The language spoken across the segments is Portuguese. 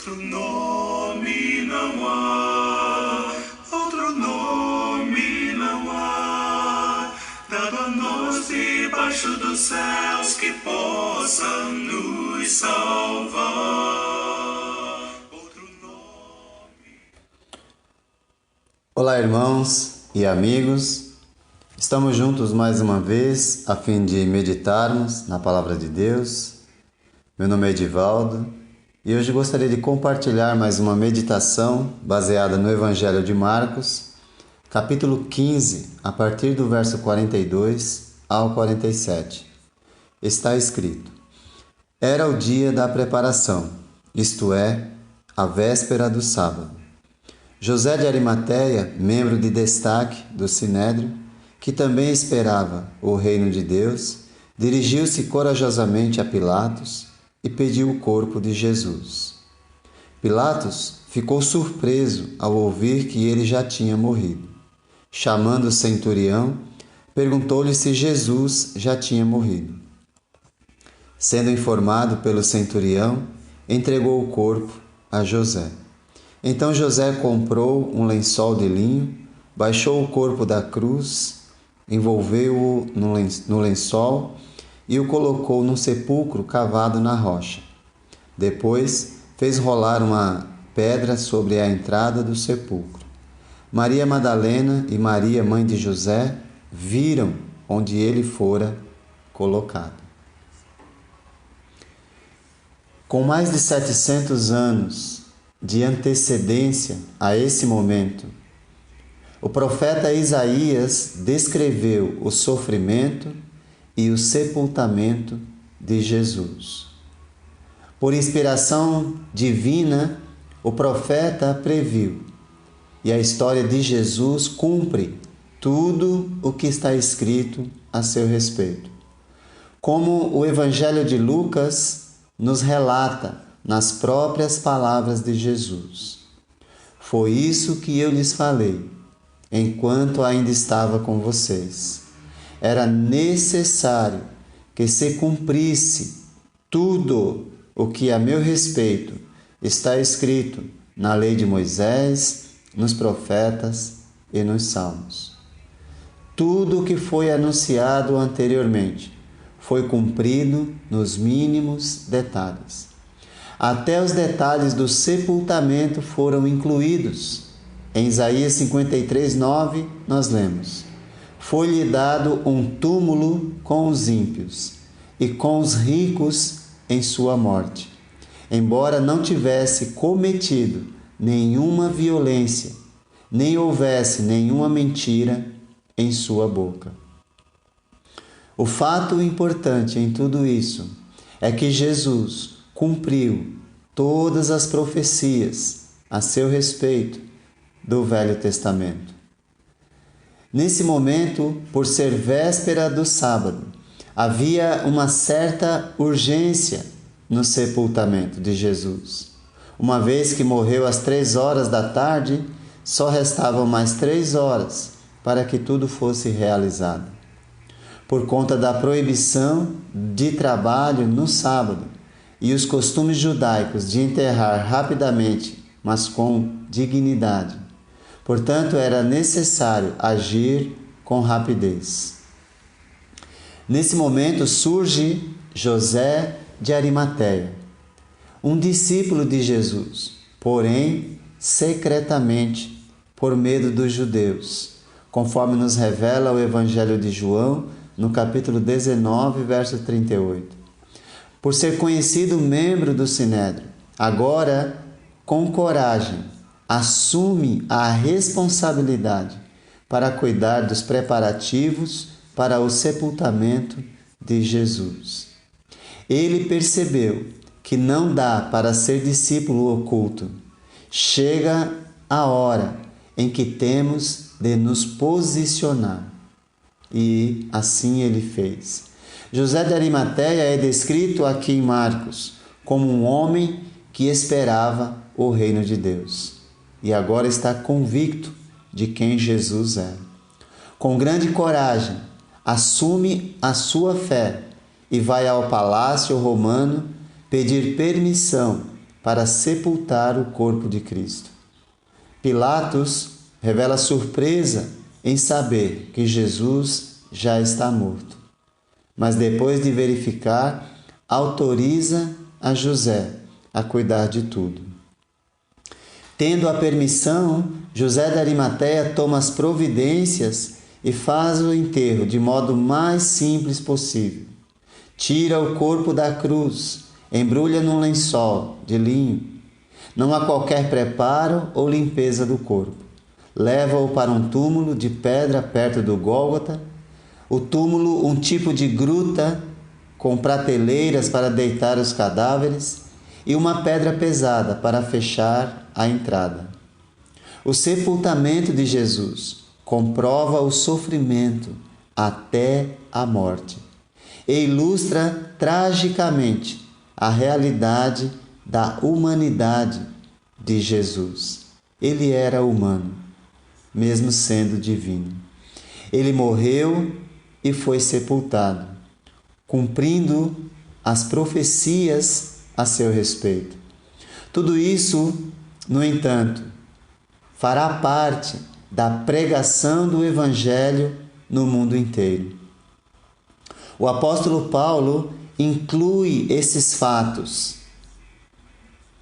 Outro nome não há, outro nome não há, dado a nós debaixo dos céus, que possa nos salvar. Outro nome. Olá, irmãos e amigos, estamos juntos mais uma vez a fim de meditarmos na Palavra de Deus. Meu nome é Edivaldo e hoje gostaria de compartilhar mais uma meditação baseada no Evangelho de Marcos, capítulo 15, a partir do verso 42 ao 47. Está escrito: Era o dia da preparação, isto é, a véspera do sábado. José de Arimateia, membro de destaque do Sinédrio, que também esperava o reino de Deus, dirigiu-se corajosamente a Pilatos e pediu o corpo de Jesus. Pilatos ficou surpreso ao ouvir que ele já tinha morrido. Chamando o centurião, perguntou-lhe se Jesus já tinha morrido. Sendo informado pelo centurião, entregou o corpo a José. Então José comprou um lençol de linho, baixou o corpo da cruz, envolveu-o no lençol e o colocou num sepulcro cavado na rocha. Depois fez rolar uma pedra sobre a entrada do sepulcro. Maria Madalena e Maria, mãe de José, viram onde ele fora colocado. Com mais de 700 anos de antecedência a esse momento, o profeta Isaías descreveu o sofrimento e o sepultamento de Jesus. Por inspiração divina, o profeta previu, e a história de Jesus cumpre tudo o que está escrito a seu respeito. Como o Evangelho de Lucas nos relata nas próprias palavras de Jesus: Foi isso que eu lhes falei, enquanto ainda estava com vocês. Era necessário que se cumprisse tudo o que a meu respeito está escrito na lei de Moisés, nos profetas e nos salmos. Tudo o que foi anunciado anteriormente foi cumprido nos mínimos detalhes. Até os detalhes do sepultamento foram incluídos. Em Isaías 53:9, nós lemos: Foi-lhe dado um túmulo com os ímpios e com os ricos em sua morte, embora não tivesse cometido nenhuma violência, nem houvesse nenhuma mentira em sua boca. O fato importante em tudo isso é que Jesus cumpriu todas as profecias a seu respeito do Velho Testamento. Nesse momento, por ser véspera do sábado, havia uma certa urgência no sepultamento de Jesus. Uma vez que morreu às 3 horas da tarde, só restavam mais 3 horas para que tudo fosse realizado. Por conta da proibição de trabalho no sábado e os costumes judaicos de enterrar rapidamente, mas com dignidade, portanto, era necessário agir com rapidez. Nesse momento surge José de Arimateia, um discípulo de Jesus, porém secretamente, por medo dos judeus, conforme nos revela o Evangelho de João, no capítulo 19, verso 38. Por ser conhecido membro do Sinédrio, agora, com coragem, assume a responsabilidade para cuidar dos preparativos para o sepultamento de Jesus. Ele percebeu que não dá para ser discípulo oculto. Chega a hora em que temos de nos posicionar. E assim ele fez. José de Arimateia é descrito aqui em Marcos como um homem que esperava o reino de Deus e agora está convicto de quem Jesus é. Com grande coragem, assume a sua fé e vai ao palácio romano pedir permissão para sepultar o corpo de Cristo. Pilatos revela surpresa em saber que Jesus já está morto, mas depois de verificar, autoriza a José a cuidar de tudo. Tendo a permissão, José de Arimateia toma as providências e faz o enterro de modo mais simples possível. Tira o corpo da cruz, embrulha num lençol de linho. Não há qualquer preparo ou limpeza do corpo. Leva-o para um túmulo de pedra perto do Gólgota. O túmulo, um tipo de gruta com prateleiras para deitar os cadáveres e uma pedra pesada para fechar a entrada. O sepultamento de Jesus comprova o sofrimento até a morte e ilustra tragicamente a realidade da humanidade de Jesus. Ele era humano, mesmo sendo divino. Ele morreu e foi sepultado, cumprindo as profecias a seu respeito. Tudo isso, no entanto, fará parte da pregação do Evangelho no mundo inteiro. O apóstolo Paulo inclui esses fatos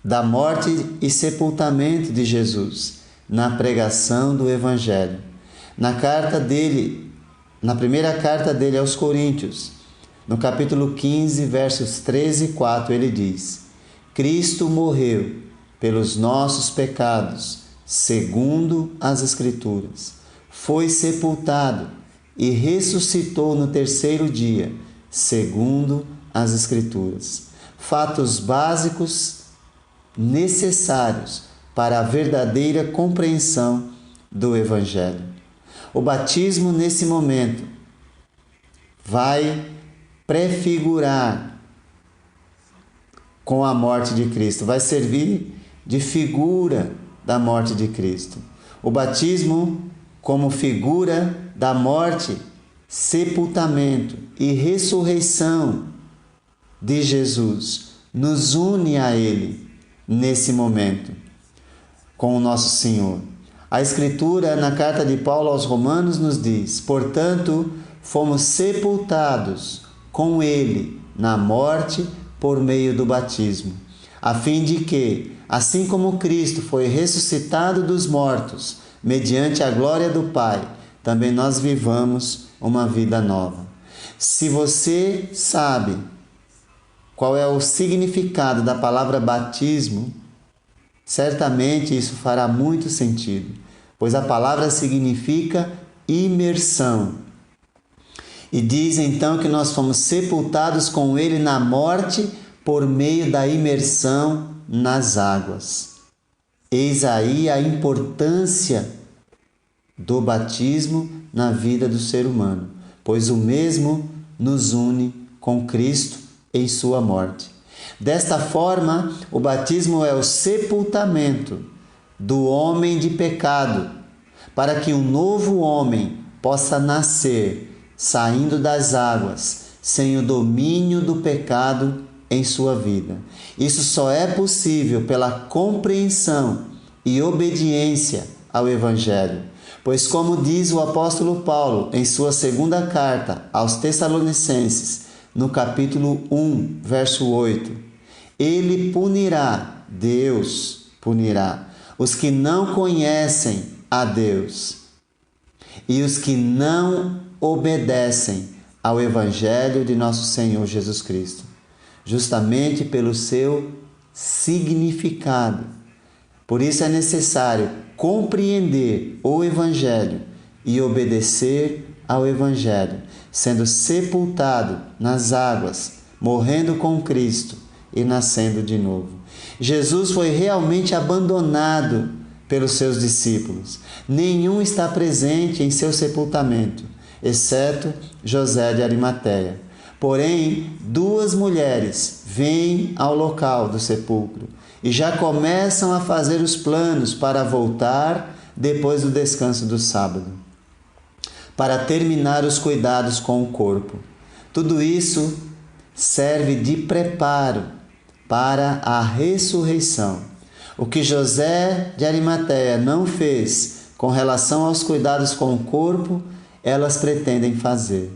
da morte e sepultamento de Jesus na pregação do Evangelho. Na primeira carta dele aos Coríntios, no capítulo 15, versos 13 e 4, ele diz: Cristo morreu pelos nossos pecados, segundo as Escrituras. Foi sepultado e ressuscitou no terceiro dia, segundo as Escrituras. Fatos básicos necessários para a verdadeira compreensão do Evangelho. O batismo, nesse momento, vai prefigurar com a morte de Cristo, vai servir de figura da morte de Cristo. O batismo, como figura da morte, sepultamento e ressurreição de Jesus, nos une a Ele nesse momento, com o nosso Senhor. A Escritura, na carta de Paulo aos Romanos, nos diz: portanto, fomos sepultados com Ele na morte por meio do batismo, a fim de que, assim como Cristo foi ressuscitado dos mortos, mediante a glória do Pai, também nós vivamos uma vida nova. Se você sabe qual é o significado da palavra batismo, certamente isso fará muito sentido, pois a palavra significa imersão. E diz então que nós fomos sepultados com Ele na morte por meio da imersão nas águas. Eis aí a importância do batismo na vida do ser humano, pois o mesmo nos une com Cristo em sua morte. Desta forma, o batismo é o sepultamento do homem de pecado, para que um novo homem possa nascer saindo das águas, sem o domínio do pecado em sua vida. Isso só é possível pela compreensão e obediência ao Evangelho. Pois, como diz o apóstolo Paulo em sua segunda carta aos Tessalonicenses, no capítulo 1, verso 8, Ele punirá, Deus punirá, os que não conhecem a Deus e os que não obedecem ao Evangelho de nosso Senhor Jesus Cristo, justamente pelo seu significado. Por isso é necessário compreender o Evangelho e obedecer ao Evangelho, sendo sepultado nas águas, morrendo com Cristo e nascendo de novo. Jesus foi realmente abandonado pelos seus discípulos. Nenhum está presente em seu sepultamento, exceto José de Arimateia. Porém, 2 mulheres vêm ao local do sepulcro e já começam a fazer os planos para voltar depois do descanso do sábado, para terminar os cuidados com o corpo. Tudo isso serve de preparo para a ressurreição. O que José de Arimateia não fez com relação aos cuidados com o corpo, elas pretendem fazer.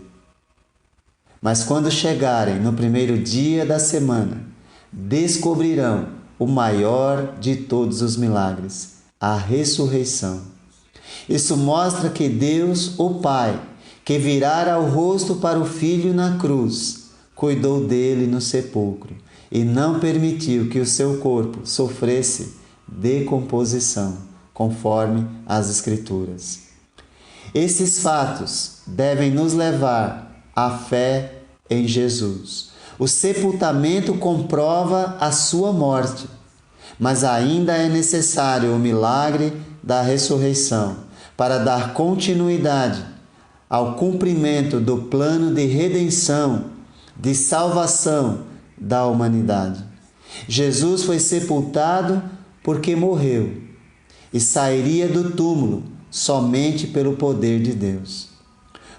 Mas quando chegarem no primeiro dia da semana, descobrirão o maior de todos os milagres, a ressurreição. Isso mostra que Deus, o Pai, que virara o rosto para o Filho na cruz, cuidou dele no sepulcro e não permitiu que o seu corpo sofresse decomposição, conforme as Escrituras. Esses fatos devem nos levar à fé em Jesus. O sepultamento comprova a sua morte, mas ainda é necessário o milagre da ressurreição para dar continuidade ao cumprimento do plano de redenção, de salvação da humanidade. Jesus foi sepultado porque morreu e sairia do túmulo somente pelo poder de Deus.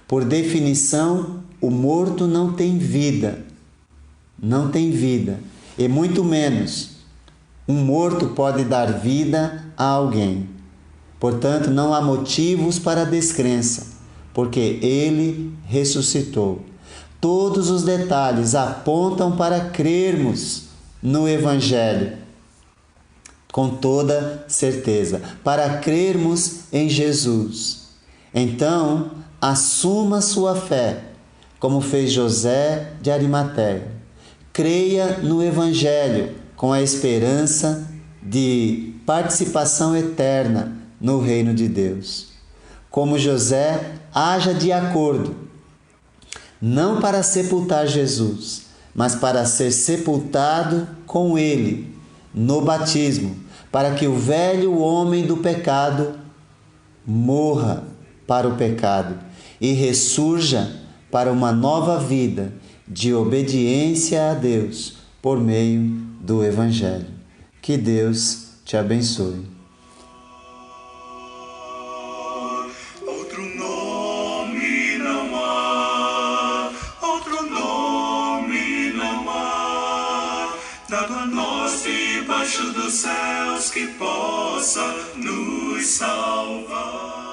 Por definição, o morto não tem vida, e muito menos um morto pode dar vida a alguém. Portanto, não há motivos para descrença, porque ele ressuscitou. Todos os detalhes apontam para crermos no Evangelho, com toda certeza, para crermos em Jesus. Então, assuma sua fé, como fez José de Arimateia. Creia no Evangelho com a esperança de participação eterna no reino de Deus. Como José, haja de acordo, não para sepultar Jesus, mas para ser sepultado com ele no batismo, para que o velho homem do pecado morra para o pecado e ressurja para uma nova vida de obediência a Deus por meio do Evangelho. Que Deus te abençoe. Outro nome não há, outro nome não há, dado a nós debaixo dos céus que possa nos salvar.